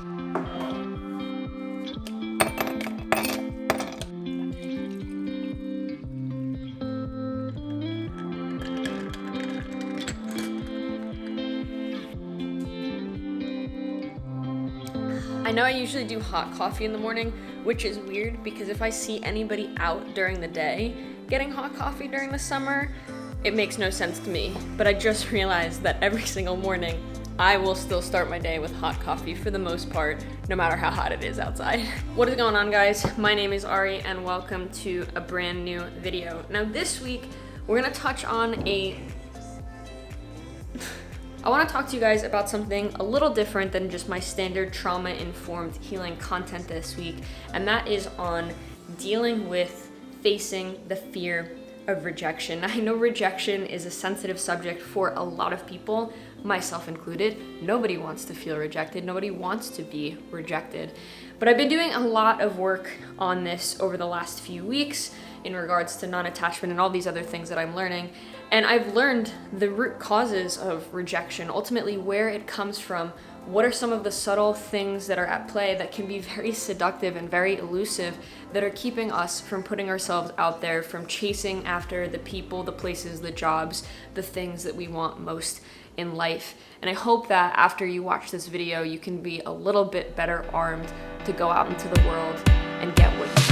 know I usually do hot coffee in the morning, which is weird because if I see anybody out during the day getting hot coffee during the summer, it makes no sense to me. But I just realized that every single morning, I will still start my day with hot coffee for the most part, no matter how hot it is outside. What is going on, guys? My name is Ari and welcome to a brand new video. Now this week, we're gonna touch on I want to talk to you guys about something a little different than just my standard trauma-informed healing content this week, and that is on dealing with facing the fear of rejection. I know rejection is a sensitive subject for a lot of people, myself included. Nobody wants to feel rejected. Nobody wants to be rejected. But I've been doing a lot of work on this over the last few weeks in regards to non-attachment and all these other things that I'm learning. And I've learned the root causes of rejection, ultimately where it comes from, what are some of the subtle things that are at play that can be very seductive and very elusive that are keeping us from putting ourselves out there, from chasing after the people, the places, the jobs, the things that we want most in life. And I hope that after you watch this video, you can be a little bit better armed to go out into the world and get what you want.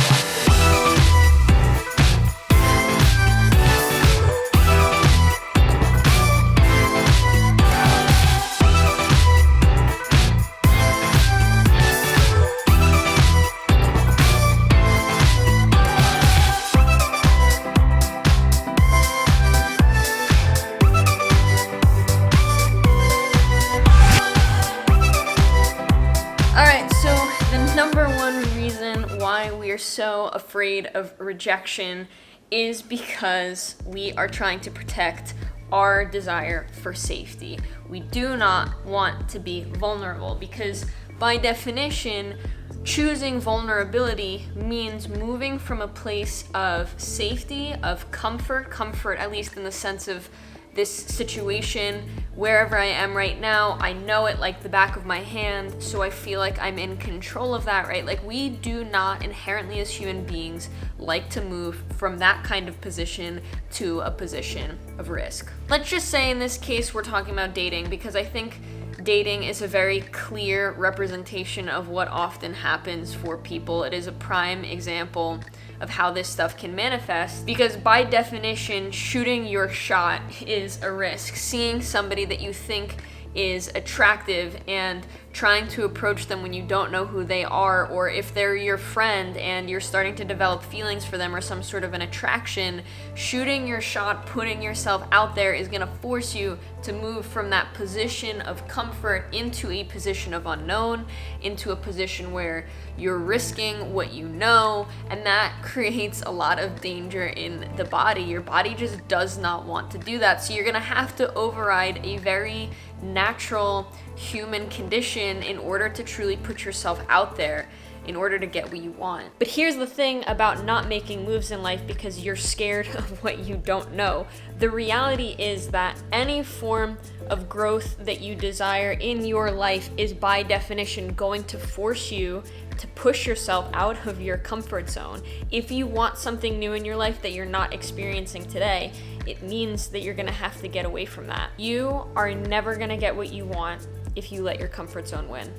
So afraid of rejection is because we are trying to protect our desire for safety. We do not want to be vulnerable because by definition, choosing vulnerability means moving from a place of safety, of comfort at least in the sense of this situation, wherever I am right now, I know it like the back of my hand, so I feel like I'm in control of that, right? Like we do not inherently as human beings like to move from that kind of position to a position of risk. Let's just say in this case, we're talking about dating because I think dating is a very clear representation of what often happens for people. It is a prime example of how this stuff can manifest because by definition, shooting your shot is a risk. Seeing somebody that you think is attractive and trying to approach them when you don't know who they are, or if they're your friend and you're starting to develop feelings for them or some sort of an attraction, shooting your shot, putting yourself out there is gonna force you to move from that position of comfort into a position of unknown, into a position where you're risking what you know, and that creates a lot of danger in the body. Your body just does not want to do that, so you're gonna have to override a very natural human condition in order to truly put yourself out there, in order to get what you want. But here's the thing about not making moves in life because you're scared of what you don't know. The reality is that any form of growth that you desire in your life is by definition going to force you to push yourself out of your comfort zone. If you want something new in your life that you're not experiencing today, it means that you're gonna have to get away from that. You are never gonna get what you want if you let your comfort zone win.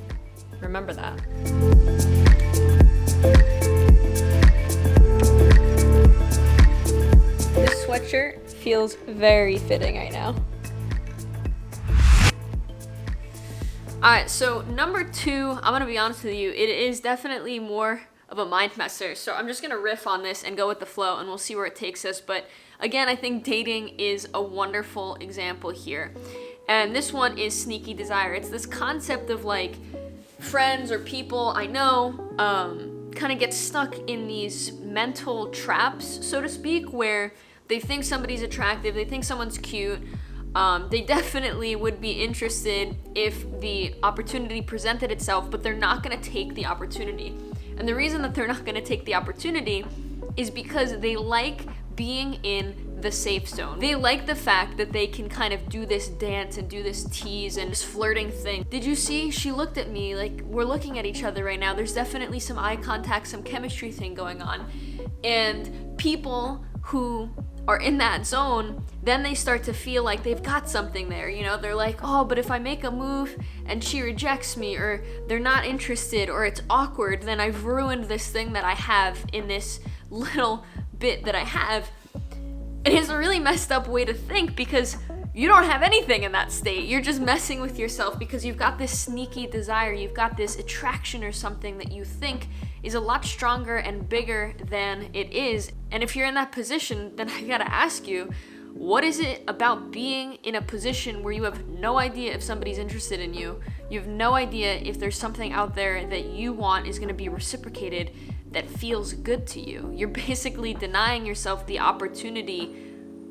Remember that. This sweatshirt feels very fitting right now. Alright, so number 2, I'm gonna be honest with you, it is definitely more of a mind messer. So I'm just gonna riff on this and go with the flow and we'll see where it takes us. But again, I think dating is a wonderful example here. And this one is sneaky desire. It's this concept of like friends or people I know kind of get stuck in these mental traps, so to speak, where they think somebody's attractive, they think someone's cute, they definitely would be interested if the opportunity presented itself, but they're not going to take the opportunity. And the reason that they're not going to take the opportunity is because they like being in the safe zone. They like the fact that they can kind of do this dance and do this tease and this flirting thing. Did you see? She looked at me like we're looking at each other right now. There's definitely some eye contact, some chemistry thing going on. And people who are in that zone, then they start to feel like they've got something there. You know, they're like, oh, but if I make a move and she rejects me, or they're not interested, or it's awkward, then I've ruined this thing that I have in this little bit that I have. It is a really messed up way to think, because you don't have anything in that state. You're just messing with yourself because you've got this sneaky desire, you've got this attraction or something that you think is a lot stronger and bigger than it is. And if you're in that position, then I gotta ask you, what is it about being in a position where you have no idea if somebody's interested in you? You have no idea if there's something out there that you want is gonna be reciprocated that feels good to you. You're basically denying yourself the opportunity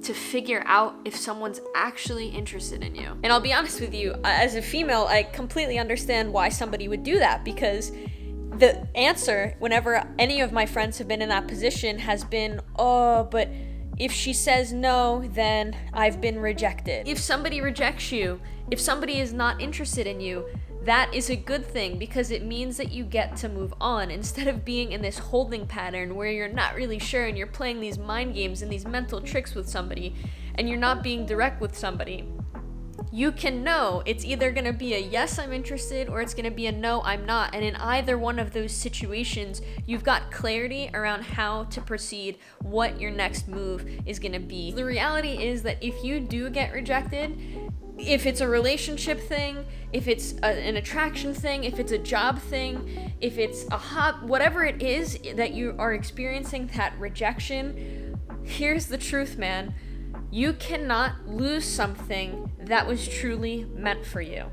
to figure out if someone's actually interested in you. And I'll be honest with you, as a female, I completely understand why somebody would do that, because the answer whenever any of my friends have been in that position has been, oh, but if she says no, then I've been rejected. If somebody rejects you, if somebody is not interested in you, that is a good thing, because it means that you get to move on instead of being in this holding pattern where you're not really sure and you're playing these mind games and these mental tricks with somebody and you're not being direct with somebody. You can know it's either going to be a yes, I'm interested, or it's going to be a no, I'm not. And in either one of those situations, you've got clarity around how to proceed, what your next move is going to be. The reality is that if you do get rejected, if it's a relationship thing, if it's an attraction thing, if it's a job thing, if it's a whatever it is that you are experiencing that rejection, here's the truth, man. You cannot lose something that was truly meant for you.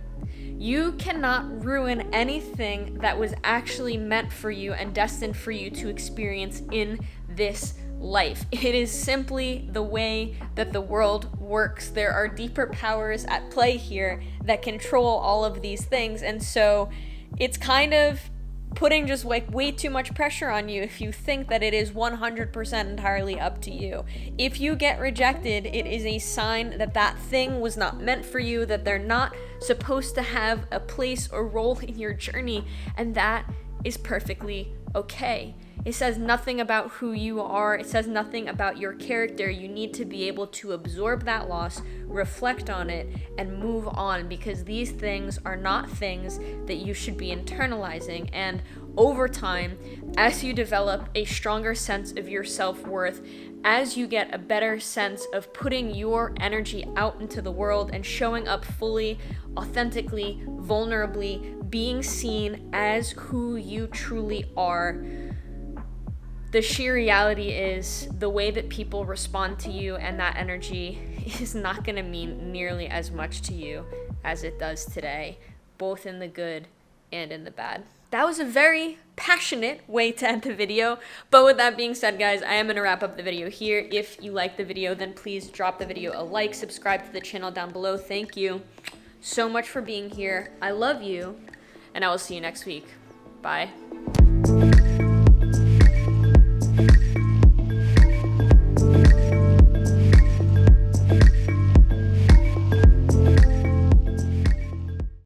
You cannot ruin anything that was actually meant for you and destined for you to experience in this life. It is simply the way that the world works. There are deeper powers at play here that control all of these things, and so it's kind of putting just like way too much pressure on you if you think that it is 100% entirely up to you. If you get rejected, it is a sign that that thing was not meant for you, that they're not supposed to have a place or role in your journey, and that is perfectly okay. It says nothing about who you are. It says nothing about your character. You need to be able to absorb that loss, reflect on it, and move on, because these things are not things that you should be internalizing. And over time, as you develop a stronger sense of your self-worth, as you get a better sense of putting your energy out into the world and showing up fully, authentically, vulnerably, being seen as who you truly are, the sheer reality is the way that people respond to you and that energy is not going to mean nearly as much to you as it does today, both in the good and in the bad. That was a very passionate way to end the video, but with that being said, guys, I am going to wrap up the video here. If you like the video, then please drop the video a like, subscribe to the channel down below. Thank you so much for being here. I love you, and I will see you next week. Bye.